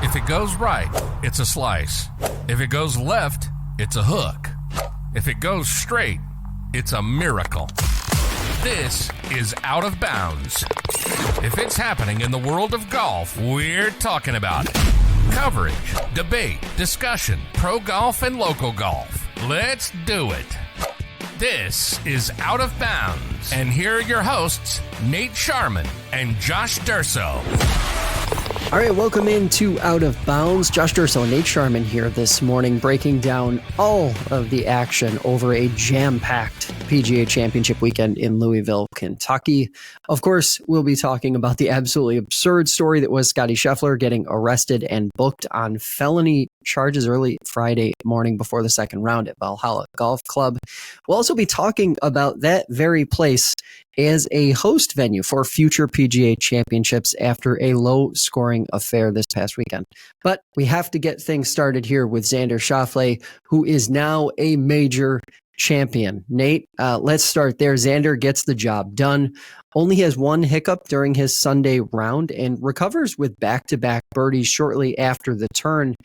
If it goes right, it's a slice. If it goes left, it's a hook. If it goes straight, it's a miracle. This is Out of Bounds. If it's happening in the world of golf, we're talking about it. Coverage, debate, discussion, pro golf and local golf. Let's do it. This is Out of Bounds. And here are your hosts, Nate Sharman and Josh Durso. All right, welcome into Out of Bounds. Josh Durso and Nate Sharman here this morning, breaking down all of the action over a jam-packed PGA Championship weekend in Louisville, Kentucky. Of course, we'll be talking about the absolutely absurd story that was Scottie Scheffler getting arrested and booked on felony charges early Friday morning before the second round at Valhalla Golf Club. We'll also be talking about that very place as a host venue for future PGA Championships after a low-scoring affair this past weekend. But we have to get things started here with Xander Schauffele, who is now a major champion. Nate, let's start there. Xander gets the job done, only has one hiccup during his Sunday round, and recovers with back-to-back birdies shortly after the turn.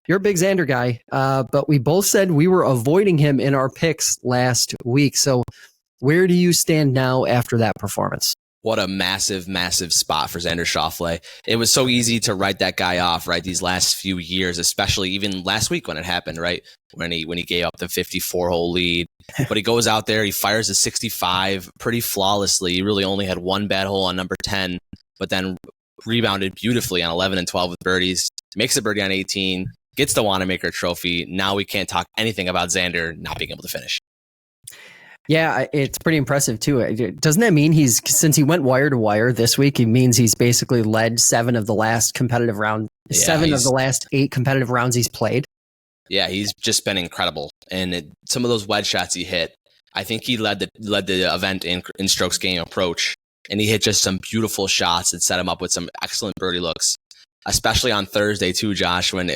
You're a big Xander guy, but we both said we were avoiding him in our picks last week. So where do you stand now after that performance? What a massive, massive spot for Xander Schauffele. It was so easy to write that guy off, right? These last few years, especially even last week when it happened, right? When he gave up the 54-hole lead. But he goes out there, he fires a 65 pretty flawlessly. He really only had one bad hole on number 10, but then rebounded beautifully on 11 and 12 with birdies. Makes a birdie on 18, gets the Wanamaker trophy. Now we can't talk anything about Xander not being able to finish. Yeah, it's pretty impressive too. Doesn't that mean since he went wire to wire this week, it means he's basically led seven of the last 8 competitive rounds he's played? Yeah, he's just been incredible. And some of those wedge shots he hit, I think he led the event in strokes gained approach. And he hit just some beautiful shots that set him up with some excellent birdie looks. Especially on Thursday too, Josh, when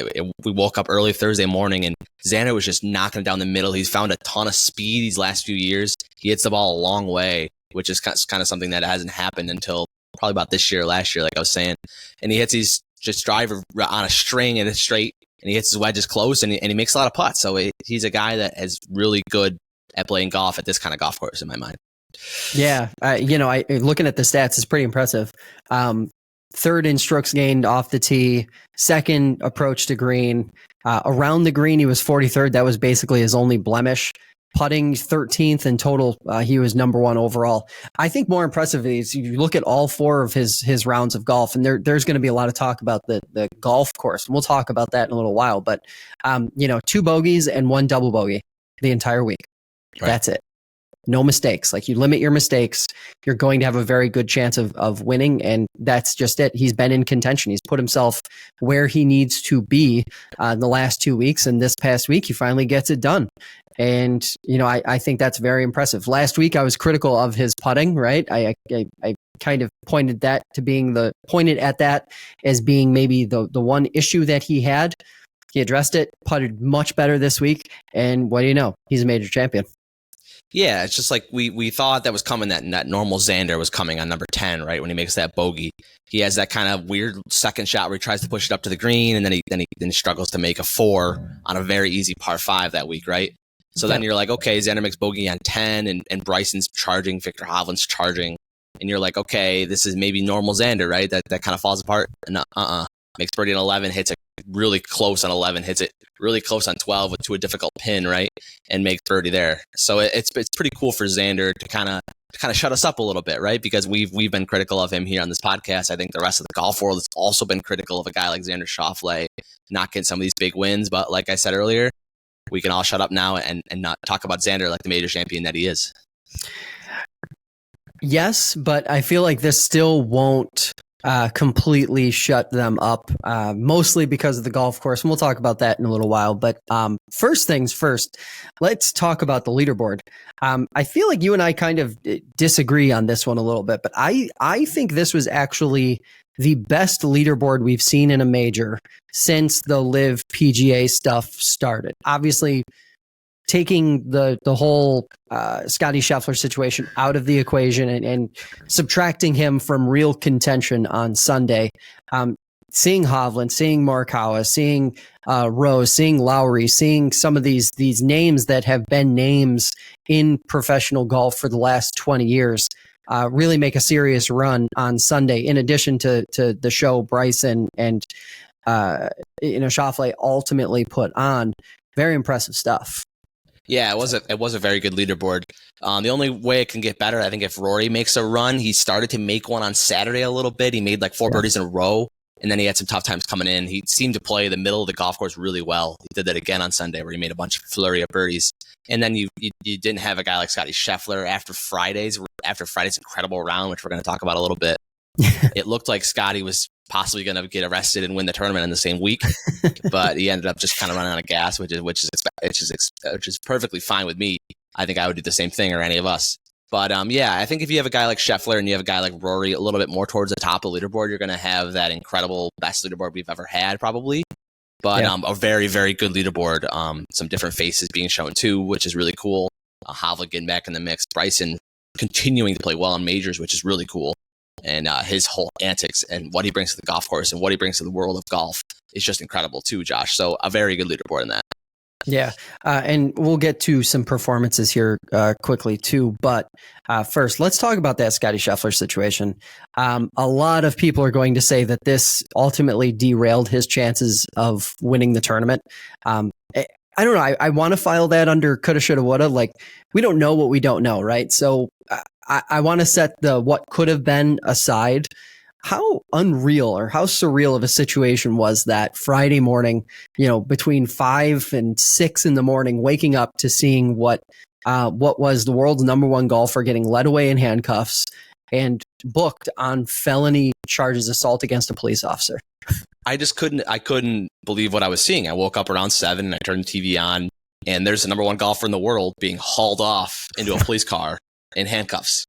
we woke up early Thursday morning and Xander was just knocking it down the middle. He's found a ton of speed these last few years. He hits the ball a long way, which is kind of something that hasn't happened until probably about last year, like I was saying. And he hits these just driver on a string and it's straight, and he hits his wedges close, and he makes a lot of putts. So he's a guy that is really good at playing golf at this kind of golf course in my mind. Yeah, looking at the stats is pretty impressive. Third in strokes gained off the tee, second approach to green. Around the green, he was 43rd. That was basically his only blemish. Putting 13th in total, he was number one overall. I think more impressive is you look at all four of his rounds of golf, and there's going to be a lot of talk about the golf course. And we'll talk about that in a little while. But 2 bogeys and 1 double bogey the entire week. Right. That's it. No mistakes. Like, you limit your mistakes, you're going to have a very good chance of winning. And that's just it. He's been in contention. He's put himself where he needs to be in the last 2 weeks. And this past week, he finally gets it done. And, I think that's very impressive. Last week, I was critical of his putting, right? I kind of pointed at that as being maybe the one issue that he had. He addressed it, putted much better this week. And what do you know? He's a major champion. Yeah, it's just like we thought that was coming, that normal Xander was coming on number 10, right? When he makes that bogey, he has that kind of weird second shot where he tries to push it up to the green, and then he struggles to make a 4 on a very easy par 5 that week, right? So then you're like, okay, Xander makes bogey on 10, and Bryson's charging, Viktor Hovland's charging, and you're like, okay, this is maybe normal Xander, right? That kind of falls apart. And makes birdie on 11, hits it really close on 11, hits it really close on 12 to a difficult pin, right? And makes birdie there. So it's pretty cool for Xander to kind of shut us up a little bit, right? Because we've been critical of him here on this podcast. I think the rest of the golf world has also been critical of a guy like Xander Schauffele not getting some of these big wins. But like I said earlier, we can all shut up now and not talk about Xander like the major champion that he is. Yes, but I feel like this still won't completely shut them up, mostly because of the golf course. And we'll talk about that in a little while. But first things first, let's talk about the leaderboard. I feel like you and I kind of disagree on this one a little bit, but I think this was actually the best leaderboard we've seen in a major since the Live PGA stuff started. Obviously, taking the whole Scottie Scheffler situation out of the equation and subtracting him from real contention on Sunday, seeing Hovland, seeing Morikawa, seeing Rose, seeing Lowry, seeing some of these names that have been names in professional golf for the last 20 years really make a serious run on Sunday, in addition to the show Bryson and Schauffele ultimately put on. Very impressive stuff. Yeah, it was a very good leaderboard. The only way it can get better, I think, if Rory makes a run. He started to make one on Saturday a little bit. He made like 4 birdies in a row, and then he had some tough times coming in. He seemed to play the middle of the golf course really well. He did that again on Sunday, where he made a bunch of flurry of birdies. And then you didn't have a guy like Scottie Scheffler after Friday's incredible round, which we're going to talk about a little bit. It looked like Scottie was possibly going to get arrested and win the tournament in the same week, but he ended up just kind of running out of gas, which is perfectly fine with me. I think I would do the same thing, or any of us. But yeah, I think if you have a guy like Scheffler and you have a guy like Rory a little bit more towards the top of the leaderboard, you're going to have that incredible best leaderboard we've ever had, probably. But a very, very good leaderboard. Some different faces being shown too, which is really cool. Hovland getting back in the mix. Bryson continuing to play well in majors, which is really cool. And his whole antics and what he brings to the golf course and what he brings to the world of golf is just incredible too, Josh. So a very good leaderboard in that. Yeah, and we'll get to some performances here quickly too. But first, let's talk about that Scottie Scheffler situation. A lot of people are going to say that this ultimately derailed his chances of winning the tournament. I don't know. I want to file that under coulda, shoulda, woulda. Like, we don't know what we don't know, right? So I want to set the what could have been aside. How unreal or how surreal of a situation was that Friday morning, between 5 and 6 in the morning, waking up to seeing what was the world's number one golfer getting led away in handcuffs and booked on felony charges, assault against a police officer. I couldn't believe what I was seeing. I woke up around 7 and I turned the TV on, and there's the number one golfer in the world being hauled off into a police car in handcuffs.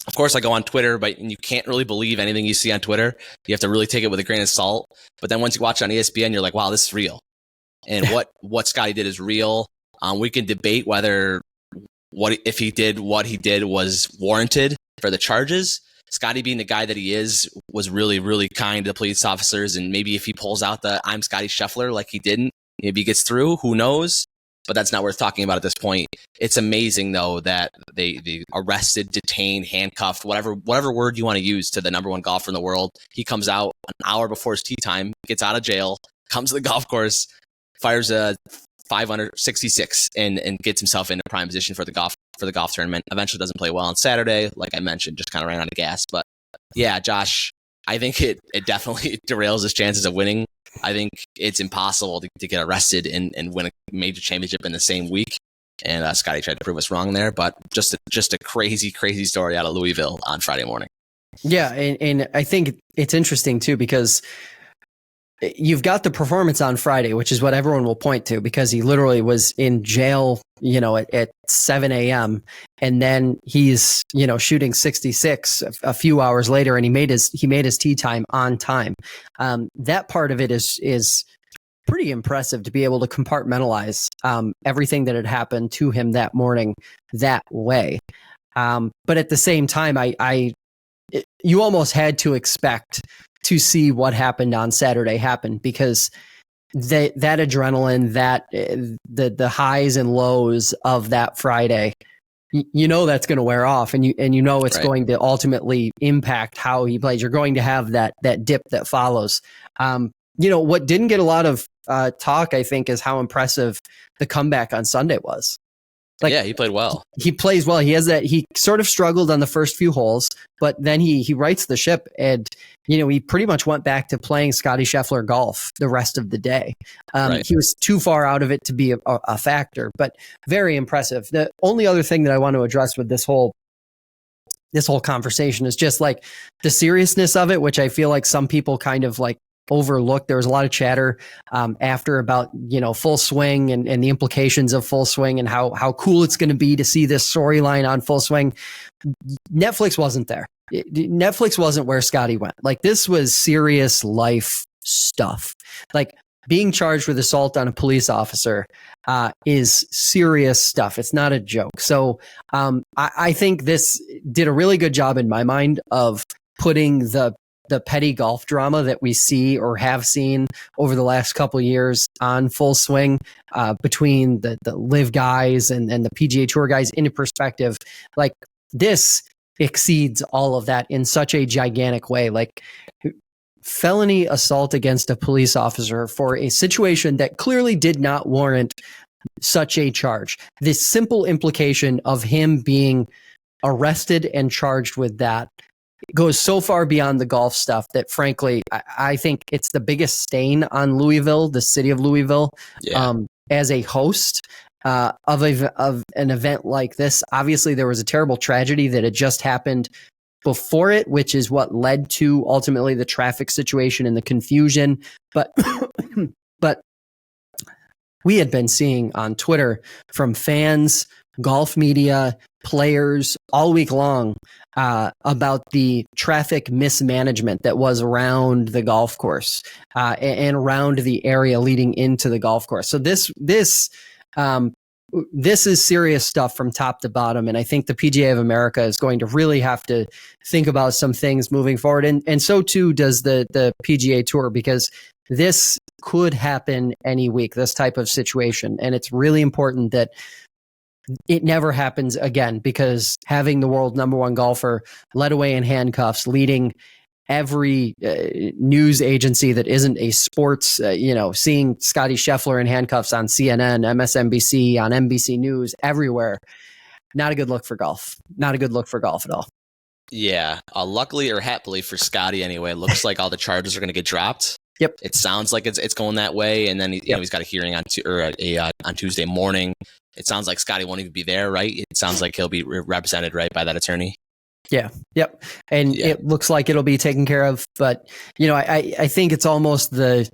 Of course, I go on Twitter, but you can't really believe anything you see on Twitter. You have to really take it with a grain of salt. But then once you watch it on ESPN, you're like, wow, this is real. And what Scottie did is real. We can debate if he did what he did was warranted for the charges. Scottie, being the guy that he is, was really, really kind to the police officers. And maybe if he pulls out the I'm Scottie Scheffler like he didn't, maybe he gets through. Who knows? But that's not worth talking about at this point. It's amazing, though, that they arrested, detained, handcuffed, whatever word you want to use, to the number one golfer in the world. He comes out an hour before his tee time, gets out of jail, comes to the golf course, fires a 566, and gets himself into prime position for the golf tournament. Eventually doesn't play well on Saturday, like I mentioned, just kind of ran out of gas. But yeah, Josh, I think it definitely derails his chances of winning. I think it's impossible to get arrested and win a major championship in the same week. And Scottie tried to prove us wrong there, but just a crazy, crazy story out of Louisville on Friday morning. Yeah, and I think it's interesting too, because you've got the performance on Friday, which is what everyone will point to, because he literally was in jail, at 7 a.m. And then he's, shooting 66 a few hours later, and he made his tee time on time. That part of it is pretty impressive, to be able to compartmentalize everything that had happened to him that morning that way. But at the same time, you almost had to expect to see what happened on Saturday happen, because that adrenaline, that the highs and lows of that Friday, that's going to wear off, and it's going to ultimately impact how he plays. You're going to have that dip that follows. What didn't get a lot of talk, I think, is how impressive the comeback on Sunday was. Yeah, he played well. He plays well. He has that. He sort of struggled on the first few holes, but then he rights the ship, and he pretty much went back to playing Scottie Scheffler golf the rest of the day. He was too far out of it to be a factor, but very impressive. The only other thing that I want to address with this whole conversation is just like the seriousness of it, which I feel like some people kind of like overlooked. There was a lot of chatter after about Full Swing and the implications of Full Swing and how cool it's going to be to see this storyline on Full Swing. Netflix wasn't there. Netflix wasn't where Scottie went. Like, this was serious life stuff. Like, being charged with assault on a police officer is serious stuff. It's not a joke. So I think this did a really good job in my mind of putting the the petty golf drama that we see or have seen over the last couple of years on Full Swing between the live guys and the PGA Tour guys into perspective, like this exceeds all of that in such a gigantic way. Like felony assault against a police officer for a situation that clearly did not warrant such a charge. This simple implication of him being arrested and charged with that goes so far beyond the golf stuff that, frankly, I think it's the biggest stain on Louisville, the city of Louisville, as a host of an event like this. Obviously, there was a terrible tragedy that had just happened before it, which is what led to ultimately the traffic situation and the confusion. But we had been seeing on Twitter from fans, golf media, players all week long about the traffic mismanagement that was around the golf course and around the area leading into the golf course. So this is serious stuff from top to bottom. And I think the PGA of America is going to really have to think about some things moving forward. And so too does the PGA Tour, because this could happen any week, this type of situation. And it's really important that it never happens again, because having the world number one golfer led away in handcuffs, leading every news agency that isn't a sports, seeing Scottie Scheffler in handcuffs on CNN, MSNBC, on NBC News, everywhere. Not a good look for golf. Not a good look for golf at all. Yeah. Luckily or happily for Scottie anyway, it looks like all the charges are going to get dropped. Yep. It sounds like it's going that way. And then he's got a hearing on Tuesday morning. It sounds like Scottie won't even be there, right? It sounds like he'll be represented, right, by that attorney. Yeah. Yep. And it looks like it'll be taken care of. But, I think it's almost the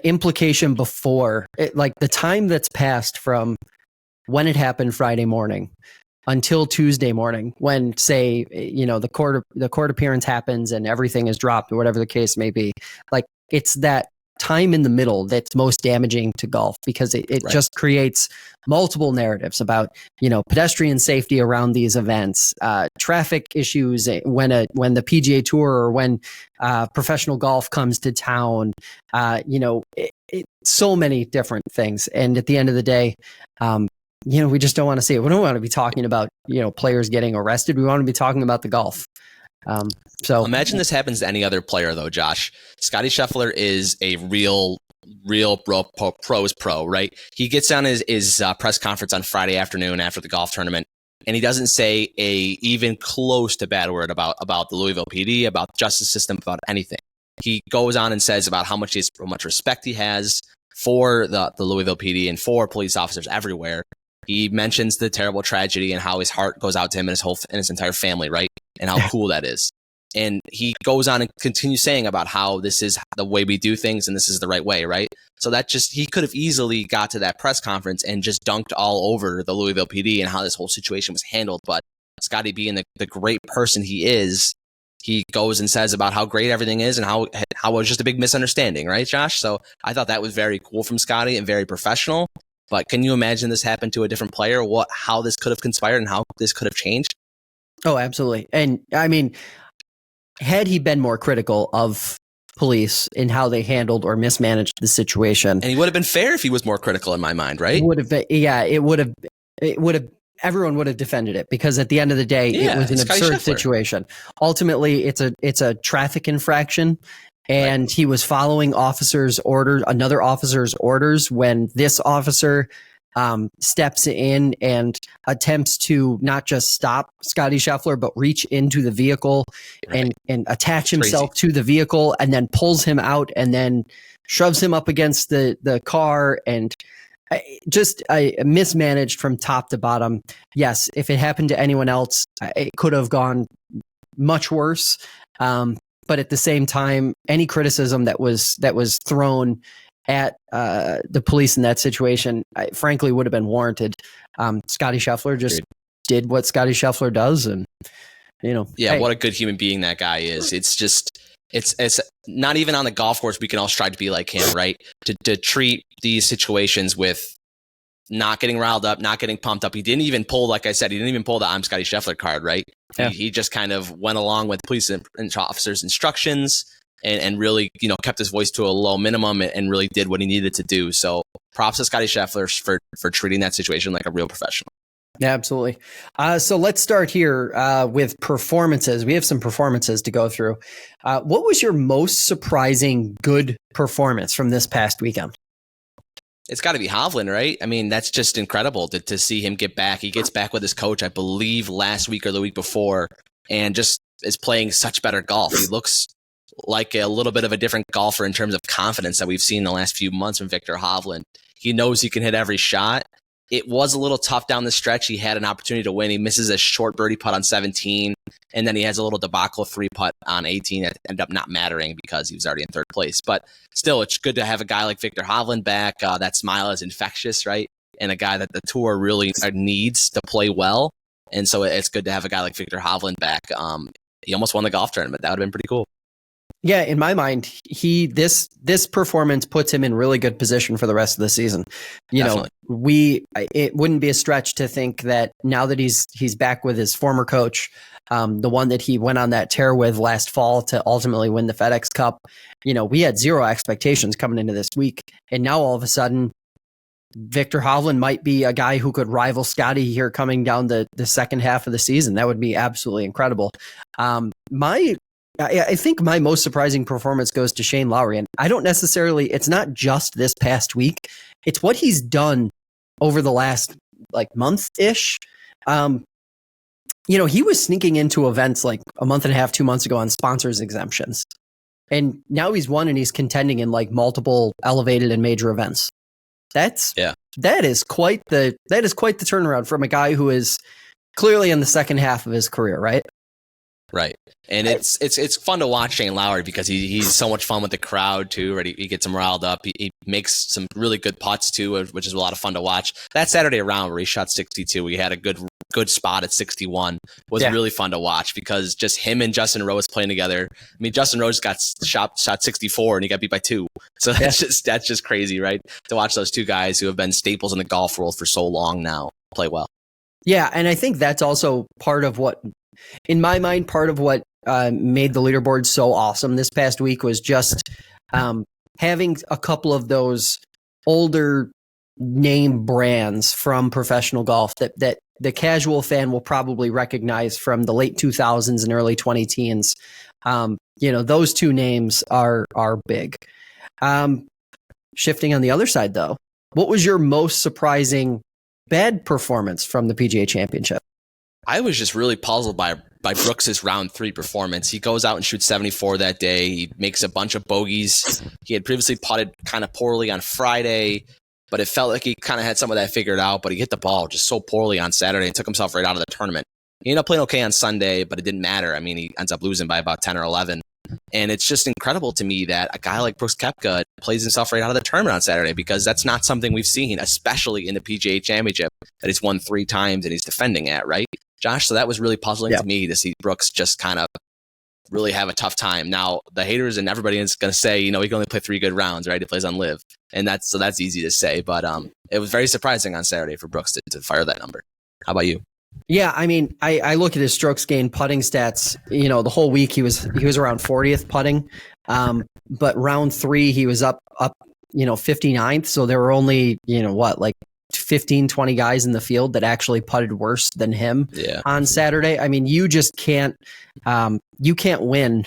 implication before it, like the time that's passed from when it happened Friday morning until Tuesday morning, when, say, the court appearance happens and everything is dropped or whatever the case may be. Like, it's that time in the middle that's most damaging to golf, because it just creates multiple narratives about, pedestrian safety around these events, traffic issues when the PGA Tour or when professional golf comes to town, so many different things. And at the end of the day, we just don't want to see it. We don't want to be talking about, players getting arrested. We want to be talking about the golf. So imagine this happens to any other player, though, Josh. Scottie Scheffler is a real pro's pro, right? He gets on his press conference on Friday afternoon after the golf tournament, and he doesn't say a even close to bad word about the Louisville PD, about the justice system, about anything. He goes on and says about how much respect he has for the Louisville PD and for police officers everywhere. He mentions the terrible tragedy and how his heart goes out to him and his entire family, right? And how cool that is. And he goes on and continues saying about how this is the way we do things and this is the right way, right? So he could have easily got to that press conference and just dunked all over the Louisville PD and how this whole situation was handled. But Scottie, being the great person he is, he goes and says about how great everything is and how it was just a big misunderstanding, right, Josh? So I thought that was very cool from Scottie and very professional. But can you imagine this happened to a different player? How this could have conspired and how this could have changed? Oh, absolutely. And I mean, had he been more critical of police in how they handled or mismanaged the situation, and he would have been fair if he was more critical, in my mind, right? It would have. Everyone would have defended it, because at the end of the day, it was an absurd situation. Ultimately, it's a traffic infraction. And he was following another officer's orders, when this officer steps in and attempts to not just stop Scottie Scheffler, but reach into the vehicle and attach himself to the vehicle, and then pulls him out and then shoves him up against the car, and just mismanaged from top to bottom. Yes, if it happened to anyone else, it could have gone much worse. But at the same time, any criticism that was thrown at the police in that situation, frankly, would have been warranted. Scottie Scheffler just did what Scottie Scheffler does, and what a good human being that guy is. It's not even on the golf course we can all strive to be like him, right? To treat these situations with not getting riled up, not getting pumped up. He didn't even pull, like I said, he didn't even pull the I'm Scottie Scheffler card, right? Yeah. He just kind of went along with police and officers' instructions and really, kept his voice to a low minimum and really did what he needed to do. So props to Scottie Scheffler for treating that situation like a real professional. Yeah, absolutely. So let's start here with performances. We have some performances to go through. What was your most surprising good performance from this past weekend? It's got to be Hovland, right? I mean, that's just incredible to see him get back. He gets back with his coach, I believe, last week or the week before, and just is playing such better golf. He looks like a little bit of a different golfer in terms of confidence that we've seen in the last few months from Viktor Hovland. He knows he can hit every shot. It was a little tough down the stretch. He had an opportunity to win. He misses a short birdie putt on 17, and then he has a little debacle 3-putt on 18 that ended up not mattering because he was already in third place. But still, it's good to have a guy like Viktor Hovland back. That smile is infectious, right? And a guy that the tour really needs to play well. And so it's good to have a guy like Viktor Hovland back. He almost won the golf tournament. That would have been pretty cool. Yeah, in my mind, this performance puts him in really good position for the rest of the season. Definitely. It wouldn't be a stretch to think that now that he's back with his former coach, the one that he went on that tear with last fall to ultimately win the FedEx Cup. We had zero expectations coming into this week, and now all of a sudden, Viktor Hovland might be a guy who could rival Scottie here coming down the second half of the season. That would be absolutely incredible. I think my most surprising performance goes to Shane Lowry. And I don't necessarily, it's not just this past week. It's what he's done over the last month-ish. He was sneaking into events like a month and a half, 2 months ago on sponsors exemptions. And now he's won and he's contending in multiple elevated and major events. That is quite the turnaround from a guy who is clearly in the second half of his career, right? Right. And it's fun to watch Shane Lowry because he's so much fun with the crowd too, right? He gets them riled up. He makes some really good putts too, which is a lot of fun to watch. That Saturday round where he shot 62, he had a good spot at 61 was really fun to watch because just him and Justin Rose playing together. I mean, Justin Rose got shot 64 and he got beat by 2. So that's just crazy, right? To watch those two guys who have been staples in the golf world for so long now play well. Yeah. And I think that's also part of what, in my mind, made the leaderboard so awesome this past week was just having a couple of those older name brands from professional golf that the casual fan will probably recognize from the late 2000s and early 2010s. Those two names are big. Shifting on the other side, though, what was your most surprising bad performance from the PGA Championship? I was just really puzzled by Brooks's round 3 performance. He goes out and shoots 74 that day. He makes a bunch of bogeys. He had previously putted kind of poorly on Friday, but it felt like he kind of had some of that figured out, but he hit the ball just so poorly on Saturday and took himself right out of the tournament. He ended up playing okay on Sunday, but it didn't matter. I mean, he ends up losing by about 10 or 11. And it's just incredible to me that a guy like Brooks Koepka plays himself right out of the tournament on Saturday because that's not something we've seen, especially in the PGA Championship that he's won 3 times and he's defending at, right, Josh? So that was really puzzling to me to see Brooks just kind of really have a tough time. Now, the haters and everybody is going to say, he can only play 3 good rounds, right? He plays on live. And that's easy to say. But it was very surprising on Saturday for Brooks to fire that number. How about you? Yeah, I mean, I look at his strokes gained putting stats. The whole week he was around 40th putting, but round 3 he was up 59th. So there were only 15, 20 guys in the field that actually putted worse than him on Saturday. I mean, you just can't win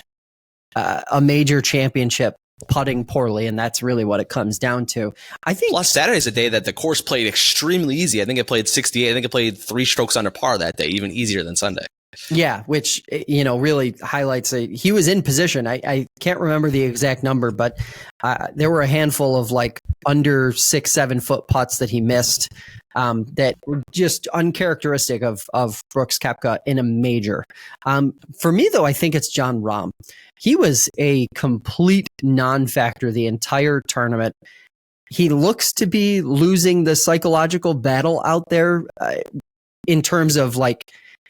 a major championship putting poorly, and that's really what it comes down to. I think. Plus, Saturday's a day that the course played extremely easy. I think it played 68. I think it played 3 strokes under par that day, even easier than Sunday. Yeah, which really highlights he was in position. I can't remember the exact number, but there were a handful of under 6-7 foot putts that he missed that were just uncharacteristic of Brooks Koepka in a major. For me, though, I think it's Jon Rahm. He was a complete non-factor the entire tournament. He looks to be losing the psychological battle out there in terms of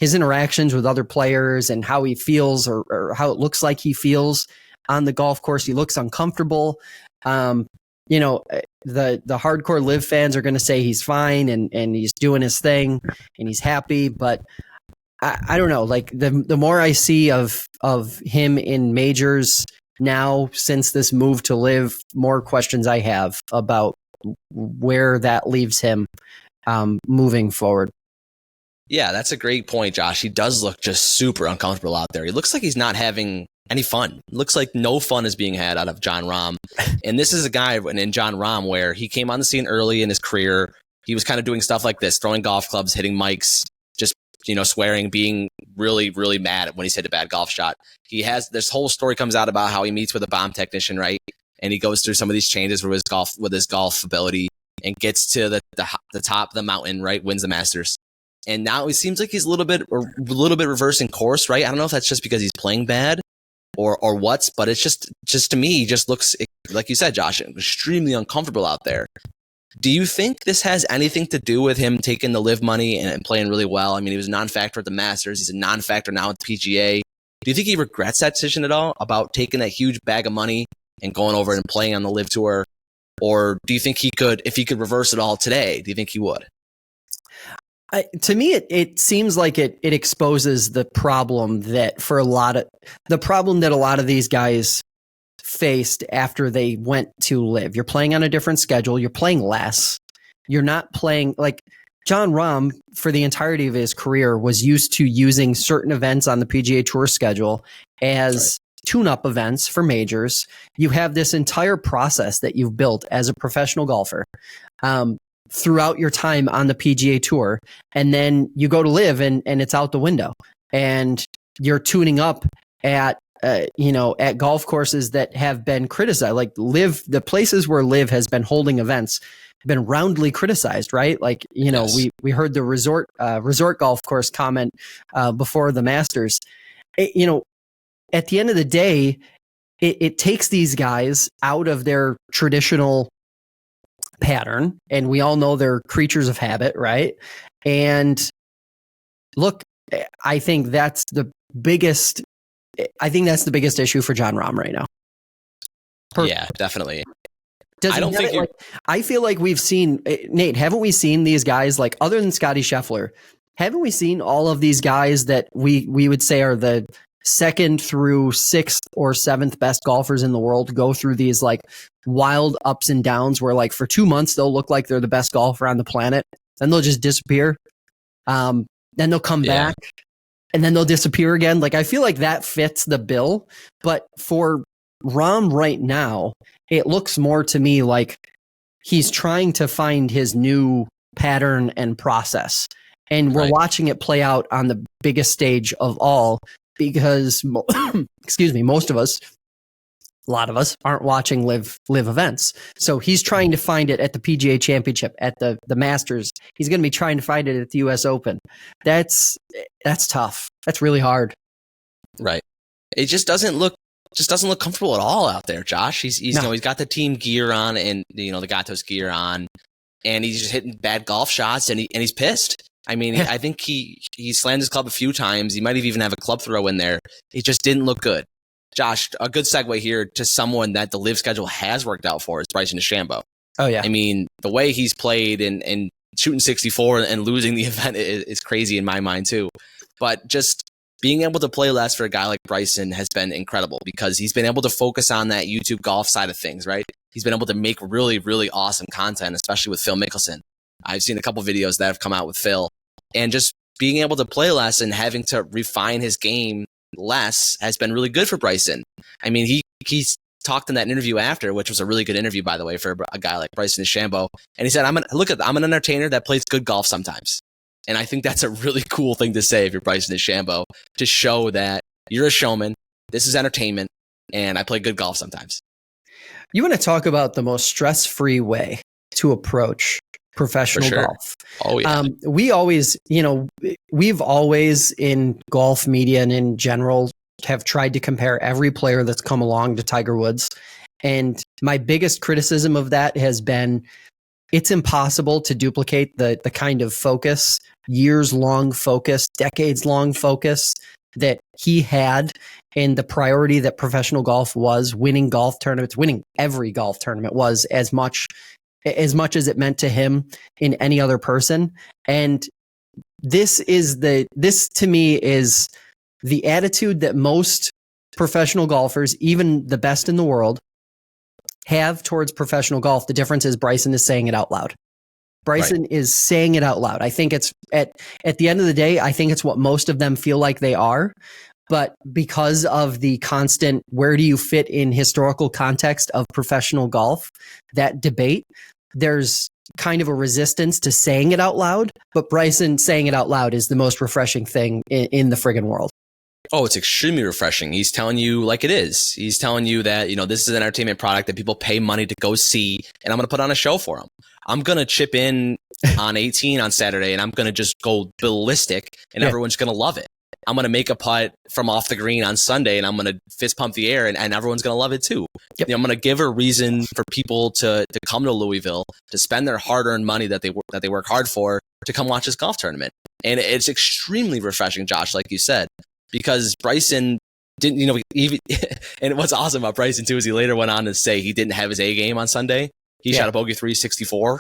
his interactions with other players and how he feels or how it looks like he feels on the golf course. He looks uncomfortable. the hardcore live fans are going to say he's fine and he's doing his thing and he's happy, but I don't know. Like the more I see of him in majors now since this move to live, more questions I have about where that leaves him moving forward. Yeah, that's a great point, Josh. He does look just super uncomfortable out there. He looks like he's not having any fun. Looks like no fun is being had out of Jon Rahm. And this is a guy in Jon Rahm where he came on the scene early in his career. He was kind of doing stuff like this, throwing golf clubs, hitting mics, just, swearing, being really, really mad when he's hit a bad golf shot. He has this whole story comes out about how he meets with a bomb technician, right? And he goes through some of these changes with his golf ability and gets to the top of the mountain, right? Wins the Masters. And now it seems like he's a little bit reversing course, right? I don't know if that's just because he's playing bad or what's, but it's just to me, he just looks, like you said, Josh, extremely uncomfortable out there. Do you think this has anything to do with him taking the live money and playing really well? I mean, he was a non-factor at the Masters. He's a non-factor now at the PGA. Do you think he regrets that decision at all about taking that huge bag of money and going over and playing on the live tour? Or do you think if he could reverse it all today, do you think he would? To me, it seems like it exposes the problem that a lot of these guys faced after they went to live. You're playing on a different schedule. You're playing less. You're not playing like Jon Rahm for the entirety of his career was used to using certain events on the PGA Tour schedule as tune-up events for majors. You have this entire process that you've built as a professional golfer. Throughout your time on the PGA Tour, and then you go to live and it's out the window, and you're tuning up at golf courses that have been criticized, like live, the places where live has been holding events have been roundly criticized, right? Like, Yes. we heard the resort golf course comment before the Masters. At the end of the day, it takes these guys out of their traditional pattern, and we all know they're creatures of habit, right? And look, I think that's the biggest issue for Jon Rahm right now. Yeah, definitely. I feel like we've seen, Nate, haven't we seen these guys, like, other than Scottie Scheffler, haven't we seen all of these guys that we would say are the second through sixth or seventh best golfers in the world go through these like wild ups and downs where like for 2 months they'll look like they're the best golfer on the planet, then they'll just disappear, then they'll come back, and then they'll disappear again. Like, I feel like that fits the bill, but for Rahm right now, it looks more to me like he's trying to find his new pattern and process, and we're watching it play out on the biggest stage of all, because most of us, a lot of us, aren't watching live events. So he's trying to find it at the PGA Championship, at the Masters. He's going to be trying to find it at the US Open. That's tough. That's really hard. Right. It just doesn't look comfortable at all out there, Josh. He's got the team gear on and the Gatos gear on, and he's just hitting bad golf shots, and he's pissed. I mean, I think he slammed his club a few times. He might even have a club throw in there. It just didn't look good. Josh, a good segue here to someone that the live schedule has worked out for is Bryson DeChambeau. Oh, yeah. I mean, the way he's played and shooting 64 and losing the event is crazy in my mind too. But just being able to play less for a guy like Bryson has been incredible, because he's been able to focus on that YouTube golf side of things, right? He's been able to make really, really awesome content, especially with Phil Mickelson. I've seen a couple videos that have come out with Phil, and just being able to play less and having to refine his game less has been really good for Bryson. I mean, he's talked in that interview after, which was a really good interview, by the way, for a guy like Bryson DeChambeau. And he said, I'm an entertainer that plays good golf sometimes. And I think that's a really cool thing to say if you're Bryson DeChambeau, to show that you're a showman, this is entertainment, and I play good golf sometimes. You want to talk about the most stress-free way to approach professional golf. Oh, yeah. We've always in golf media and in general have tried to compare every player that's come along to Tiger Woods. And my biggest criticism of that has been it's impossible to duplicate the kind of focus, years-long focus, decades-long focus that he had and the priority that professional golf was, winning golf tournaments, winning every golf tournament was as much as it meant to him in any other person. And this to me is the attitude that most professional golfers, even the best in the world, have towards professional golf. The difference is Bryson is saying it out loud. Bryson is saying it out loud. I think it's at the end of the day, I think it's what most of them feel like they are. But because of the constant, where do you fit in historical context of professional golf, that debate, there's kind of a resistance to saying it out loud. But Bryson saying it out loud is the most refreshing thing in the friggin' world. Oh, it's extremely refreshing. He's telling you like it is. He's telling you that, this is an entertainment product that people pay money to go see, and I'm going to put on a show for them. I'm going to chip in on 18 on Saturday, and I'm going to just go ballistic, and everyone's going to love it. I'm going to make a putt from off the green on Sunday, and I'm going to fist pump the air, and everyone's going to love it too. Yep. I'm going to give a reason for people to come to Louisville, to spend their hard-earned money that they work hard for, to come watch this golf tournament. And it's extremely refreshing, Josh, like you said. Because Bryson didn't, even, and what's awesome about Bryson too is he later went on to say he didn't have his A game on Sunday. He shot a bogey 364,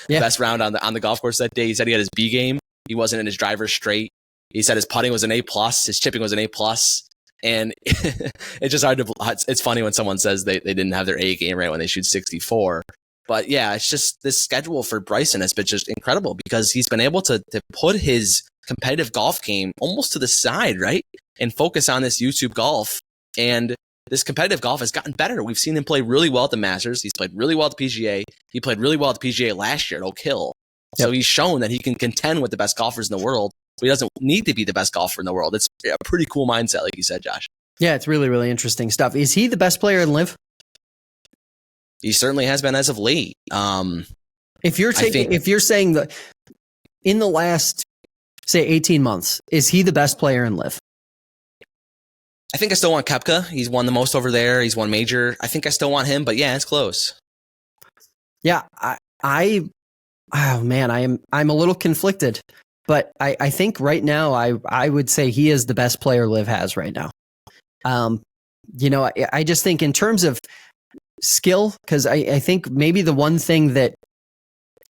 best round on the golf course that day. He said he had his B game. He wasn't in his driver straight. He said his putting was an A plus, his chipping was an A plus, and it's just hard to. It's funny when someone says they didn't have their A game right when they shoot 64. But yeah, it's just this schedule for Bryson has been just incredible because he's been able to put his competitive golf game almost to the side, right? And focus on this YouTube golf. And this competitive golf has gotten better. We've seen him play really well at the Masters. He's played really well at the PGA. He played really well at the PGA last year at Oak Hill. So he's shown that he can contend with the best golfers in the world. But he doesn't need to be the best golfer in the world. It's a pretty cool mindset, like you said, Josh. Yeah, it's really, really interesting stuff. Is he the best player in LIV? He certainly has been as of late. If you're saying that in the last, say, 18 months, is he the best player in LIV? I think I still want Koepka. He's won the most over there. He's won major. I think I still want him, but yeah, it's close. Yeah, I'm a little conflicted, but I think right now I would say he is the best player LIV has right now. I just think in terms of skill, because I think maybe the one thing that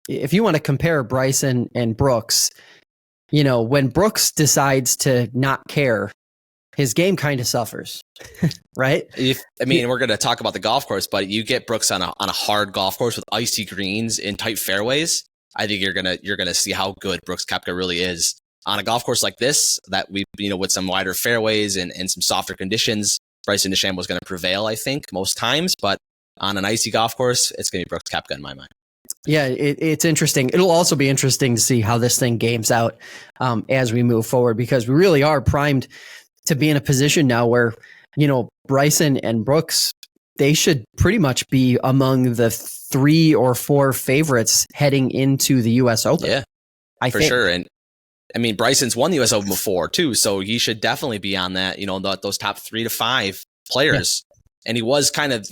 if you want to compare Bryson and Brooks, when Brooks decides to not care, his game kind of suffers, right? We're going to talk about the golf course, but you get Brooks on a hard golf course with icy greens in tight fairways. I think you're gonna see how good Brooks Koepka really is on a golf course like this. That with some wider fairways and some softer conditions, Bryson DeChambeau is going to prevail, I think, most times. But on an icy golf course, it's going to be Brooks Koepka in my mind. Yeah, it's interesting. It'll also be interesting to see how this thing games out as we move forward, because we really are primed to be in a position now where, Bryson and Brooks, they should pretty much be among the 3 or 4 favorites heading into the U.S. Open. Yeah, I think. Sure. And Bryson's won the U.S. Open before too, so he should definitely be on that, those top 3 to 5 players. Yeah. And he was kind of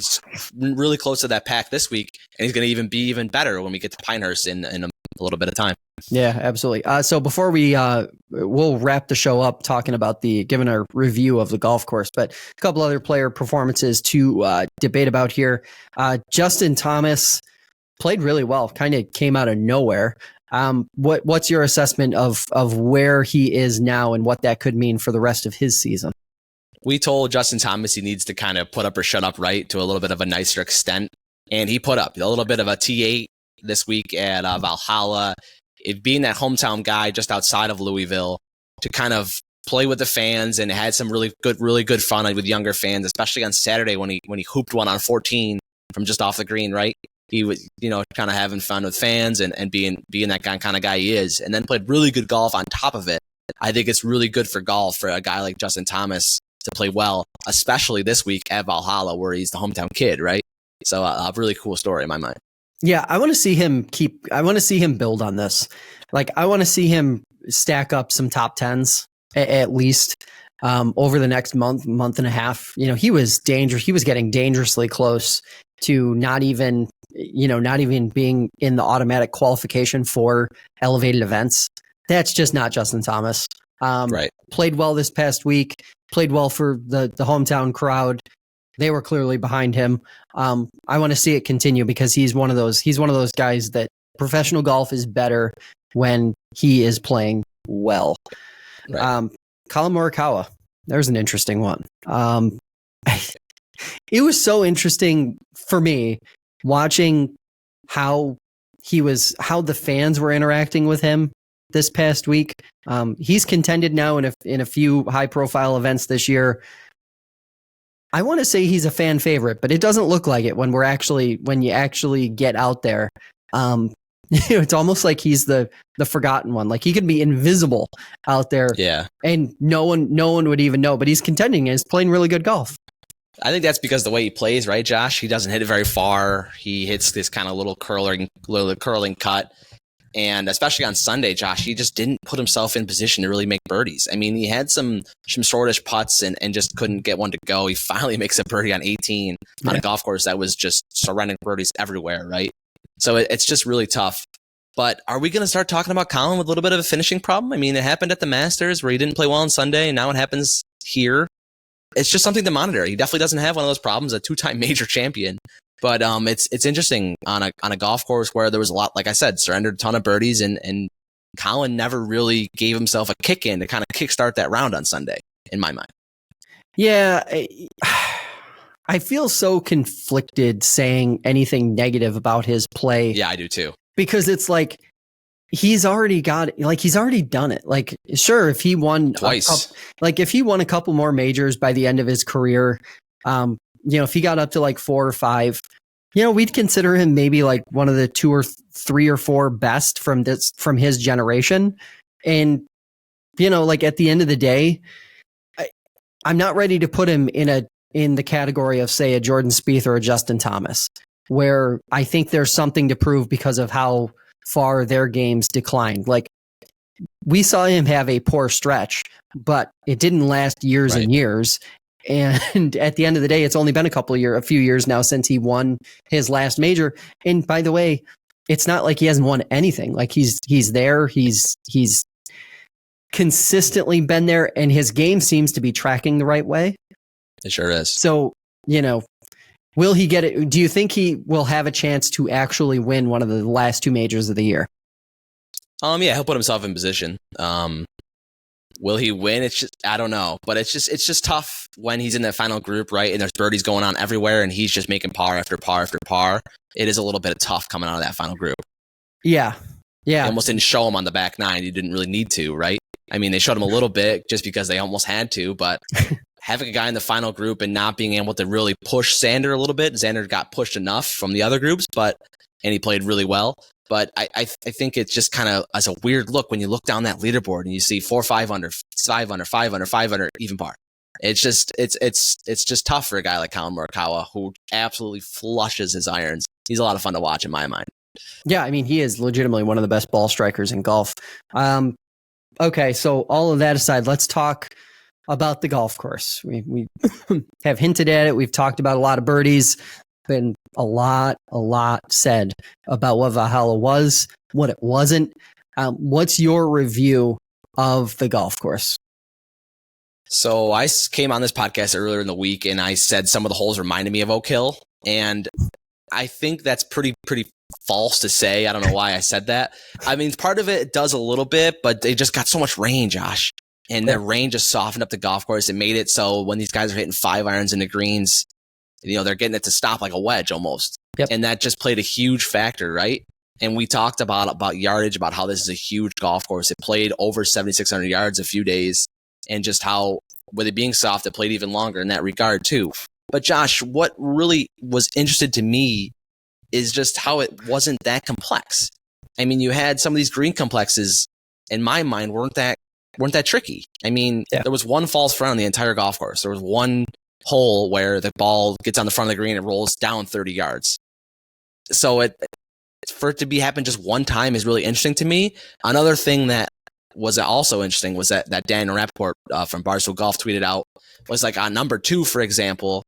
really close to that pack this week, and he's going to be even better when we get to Pinehurst in a little bit of time. Yeah, absolutely. So before we'll wrap the show up talking about giving a review of the golf course, but a couple other player performances to debate about here. Justin Thomas played really well, kind of came out of nowhere. What's your assessment of where he is now and what that could mean for the rest of his season? We told Justin Thomas he needs to kind of put up or shut up, right, to a little bit of a nicer extent. And he put up a little bit of a T8 this week at Valhalla. Being that hometown guy just outside of Louisville, to kind of play with the fans and had some really good fun with younger fans, especially on Saturday when he hooped one on 14 from just off the green, right? He was, kind of having fun with fans and being that kind of guy he is, and then played really good golf on top of it. I think it's really good for golf for a guy like Justin Thomas to play well, especially this week at Valhalla, where he's the hometown kid, right? So a really cool story in my mind. Yeah, I want to see him build on this. Like, I want to see him stack up some top 10s at least over the next month and a half. He was dangerous. He was getting dangerously close to not even being in the automatic qualification for elevated events. That's just not Justin Thomas. Right. Played well this past week, played well for the hometown crowd. They were clearly behind him. I want to see it continue because he's one of those guys that professional golf is better when he is playing well. Right. Colin Morikawa, there's an interesting one. It was so interesting for me watching how the fans were interacting with him this past week. He's contended now in a few high profile events this year. I want to say he's a fan favorite, but it doesn't look like it when you actually get out there. It's almost like he's the forgotten one. Like he could be invisible out there. Yeah. And no one would even know, but he's contending and he's playing really good golf. I think that's because the way he plays, right, Josh? He doesn't hit it very far. He hits this kind of little curling cut. And especially on Sunday, Josh, he just didn't put himself in position to really make birdies. I mean, he had some shortish putts and just couldn't get one to go. He finally makes a birdie on 18 on a golf course that was just surrounding birdies everywhere, right? So it's just really tough. But are we going to start talking about Colin with a little bit of a finishing problem? I mean, it happened at the Masters where he didn't play well on Sunday, and now it happens here. It's just something to monitor. He definitely doesn't have one of those problems, a two-time major champion. But it's interesting on a golf course where there was a lot, like I said, surrendered a ton of birdies, and Colin never really gave himself a kick in to kind of kickstart that round on Sunday, in my mind. Yeah, I feel so conflicted saying anything negative about his play. Yeah, I do too. Because it's like he's already done it. Like, sure, if he won twice, if he won a couple more majors by the end of his career, if he got up to like 4 or 5, we'd consider him maybe like one of the 2 or 3 or 4 best from his generation. And, like at the end of the day, I'm not ready to put him in the category of, say, a Jordan Spieth or a Justin Thomas, where I think there's something to prove because of how far their games declined. Like, we saw him have a poor stretch, but it didn't last years and years. And at the end of the day, it's only been a few years now since he won his last major. And by the way, it's not like he hasn't won anything. Like he's there. He's consistently been there, and his game seems to be tracking the right way. It sure is. So, will he get it? Do you think he will have a chance to actually win one of the last 2 majors of the year? Yeah, he'll put himself in position. Will he win? It's just, I don't know, but it's just tough when he's in that final group, right? And there's birdies going on everywhere, and he's just making par after par after par. It is a little bit tough coming out of that final group. Yeah. They almost didn't show him on the back 9. You didn't really need to, right? I mean, they showed him a little bit just because they almost had to, but having a guy in the final group and not being able to really push Xander a little bit. Xander got pushed enough from the other groups, and he played really well. But I think it's just kind of as a weird look when you look down that leaderboard and you see 4, 5 under, 5 under, 5 under, 5 under, even par. It's just tough for a guy like Colin Morikawa, who absolutely flushes his irons. He's a lot of fun to watch in my mind. Yeah, I mean, he is legitimately one of the best ball strikers in golf. Okay, so all of that aside, let's talk about the golf course. We have hinted at it. We've talked about a lot of birdies. Been a lot said about what Valhalla was, what it wasn't. What's your review of the golf course? So I came on this podcast earlier in the week and I said some of the holes reminded me of Oak Hill, and I think that's pretty false to say. I don't know why I said that. I mean, part of it does a little bit, but they just got so much rain, Josh, and their rain just softened up the golf course. It made it so when these guys are hitting 5 irons in the greens, they're getting it to stop like a wedge almost. Yep. And that just played a huge factor, right? And we talked about yardage, about how this is a huge golf course. It played over 7,600 yards a few days, and just how, with it being soft, it played even longer in that regard too. But Josh, what really was interesting to me is just how it wasn't that complex. I mean, you had some of these green complexes, in my mind, weren't that tricky. I mean, There was one false front on the entire golf course. There was one hole where the ball gets on the front of the green and rolls down 30 yards. So for it to happen just one time is really interesting to me. Another thing that was also interesting was that Daniel Rappaport from Barstool Golf tweeted out was like on number 2, for example,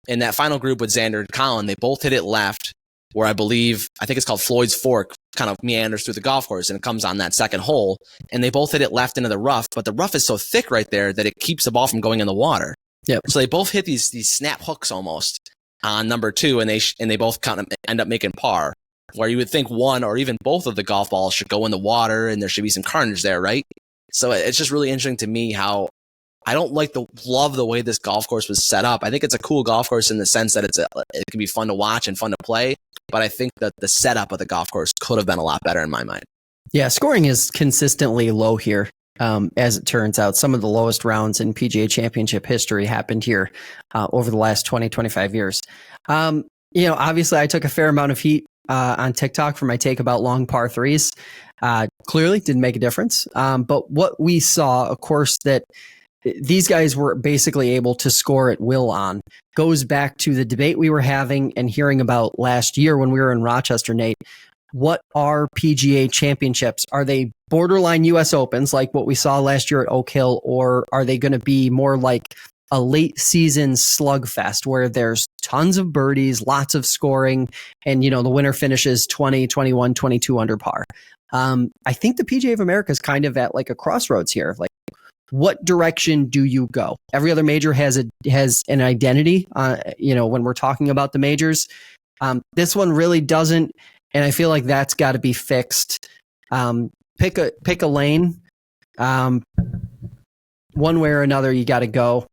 in that final group with Xander and Colin, they both hit it left. where I think it's called Floyd's Fork, kind of meanders through the golf course and it comes on that second hole. And they both hit it left into the rough, but the rough is so thick right there that it keeps the ball from going in the water. Yep. So they both hit these snap hooks almost on number 2, and they both kind of end up making par. Where you would think one or even both of the golf balls should go in the water and there should be some carnage there, right? So it's just really interesting to me how I don't love the way this golf course was set up. I think it's a cool golf course in the sense that it can be fun to watch and fun to play, but I think that the setup of the golf course could have been a lot better in my mind. Yeah, scoring is consistently low here. As it turns out, some of the lowest rounds in PGA Championship history happened here over the last 20, 25 years. Obviously I took a fair amount of heat on TikTok for my take about long par threes. Clearly didn't make a difference. But what we saw, of course, that these guys were basically able to score at will on goes back to the debate we were having and hearing about last year when we were in Rochester, Nate. What are PGA Championships? Are they borderline US Opens like what we saw last year at Oak Hill, or are they going to be more like a late season slugfest where there's tons of birdies, lots of scoring, and the winner finishes 20, 21, 22 under par? I think the PGA of America is kind of at like a crossroads here. Like, what direction do you go? Every other major has an identity, when we're talking about the majors. This one really doesn't, and I feel like that's got to be fixed. Pick a lane. One way or another, you got to go.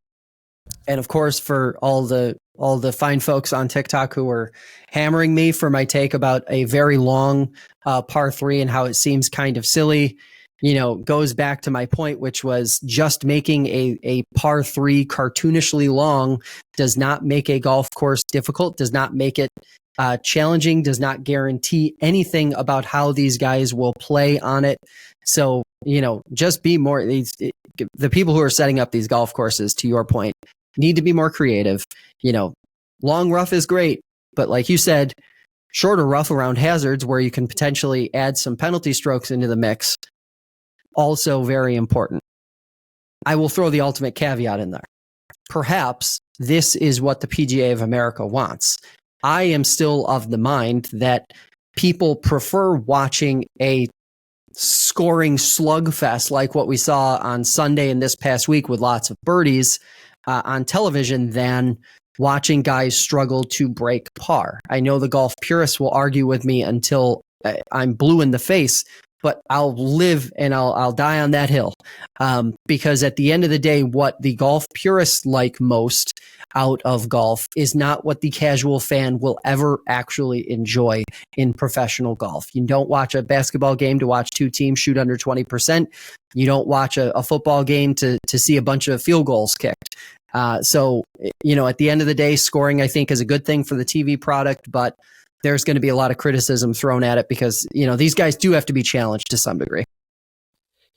And of course, for all the fine folks on TikTok who were hammering me for my take about a very long par 3 and how it seems kind of silly, goes back to my point, which was just making a par 3 cartoonishly long does not make a golf course difficult, does not make it challenging, does not guarantee anything about how these guys will play on it. So, just be more, the people who are setting up these golf courses, to your point, need to be more creative. Long rough is great, but like you said, shorter rough around hazards where you can potentially add some penalty strokes into the mix, also very important. I will throw the ultimate caveat in there. Perhaps this is what the PGA of America wants. I am still of the mind that people prefer watching a scoring slugfest like what we saw on Sunday and this past week with lots of birdies on television than watching guys struggle to break par. I know the golf purists will argue with me until I'm blue in the face, but I'll live and I'll die on that hill. Because at the end of the day, what the golf purists like most out of golf is not what the casual fan will ever actually enjoy in professional golf. You don't watch a basketball game to watch two teams shoot under 20%. You don't watch a football game to see a bunch of field goals kicked. So, at the end of the day, scoring, I think, is a good thing for the TV product, but there's going to be a lot of criticism thrown at it because, these guys do have to be challenged to some degree.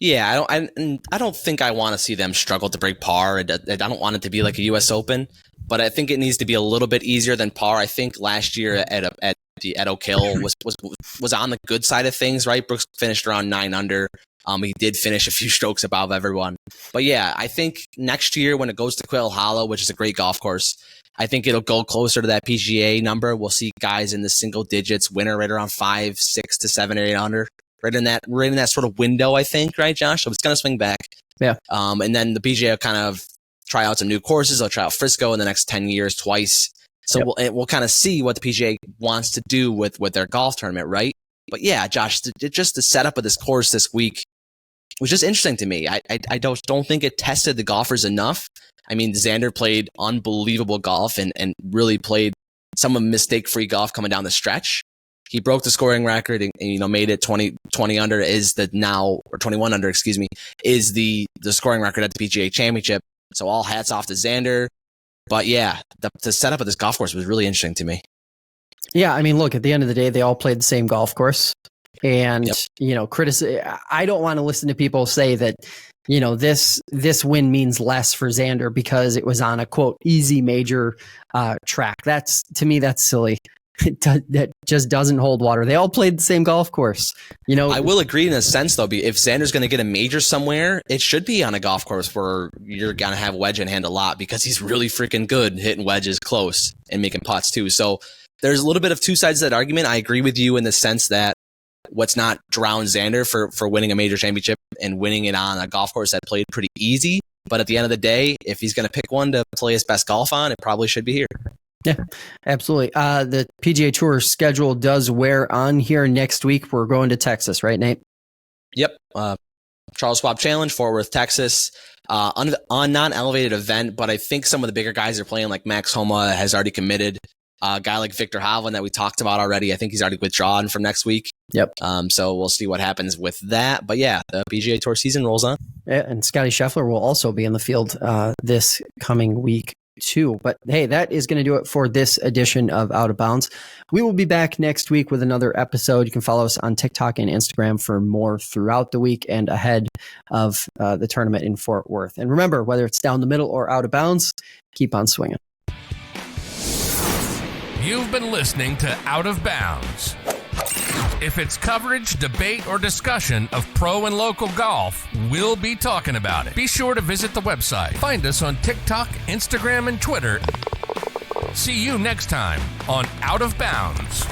Yeah, I don't think I want to see them struggle to break par. I don't want it to be like a U.S. Open, but I think it needs to be a little bit easier than par. I think last year at Oak Hill was on the good side of things, right? Brooks finished around 9 under. He did finish a few strokes above everyone. But yeah, I think next year when it goes to Valhalla, which is a great golf course, I think it'll go closer to that PGA number. We'll see guys in the single digits, winner right around 5, 6 to 7, 8 under. Right in that sort of window, I think, right, Josh? So it's going to swing back. Yeah. And then the PGA will kind of try out some new courses. They'll try out Frisco in the next 10 years twice. So we'll kind of see what the PGA wants to do with their golf tournament, right? But yeah, Josh, just the setup of this course this week was just interesting to me. I don't think it tested the golfers enough. I mean, Xander played unbelievable golf and really played some mistake-free golf coming down the stretch. He broke the scoring record and made it 20 under or 21 under, is the scoring record at the PGA Championship. So all hats off to Xander. But yeah, the setup of this golf course was really interesting to me. Yeah, I mean, look, at the end of the day, they all played the same golf course. And, I don't want to listen to people say that, this win means less for Xander because it was on a, quote, easy major track. To me, that's silly. That just doesn't hold water. They all played the same golf course. I will agree in a sense, though. If Xander's going to get a major somewhere, it should be on a golf course where you're going to have wedge in hand a lot because he's really freaking good hitting wedges close and making putts too. So there's a little bit of two sides to that argument. I agree with you in the sense that what's not drown Xander for winning a major championship and winning it on a golf course that played pretty easy. But at the end of the day, if he's going to pick one to play his best golf on, it probably should be here. Yeah, absolutely. The PGA Tour schedule does wear on here next week. We're going to Texas, right, Nate? Yep. Charles Schwab Challenge, Fort Worth, Texas. On non-elevated event, but I think some of the bigger guys are playing, like Max Homa has already committed. A guy like Viktor Hovland that we talked about already, I think he's already withdrawn from next week. Yep. So we'll see what happens with that. But yeah, the PGA Tour season rolls on. Yeah, and Scottie Scheffler will also be in the field this coming week too. But hey, that is going to do it for this edition of Out of Bounds. We will be back next week with another episode. You can follow us on TikTok and Instagram for more throughout the week and ahead of the tournament in Fort Worth. And remember, whether it's down the middle or out of bounds, keep on swinging. You've been listening to Out of Bounds. If it's coverage, debate, or discussion of pro and local golf, we'll be talking about it. Be sure to visit the website. Find us on TikTok, Instagram, and Twitter. See you next time on Out of Bounds.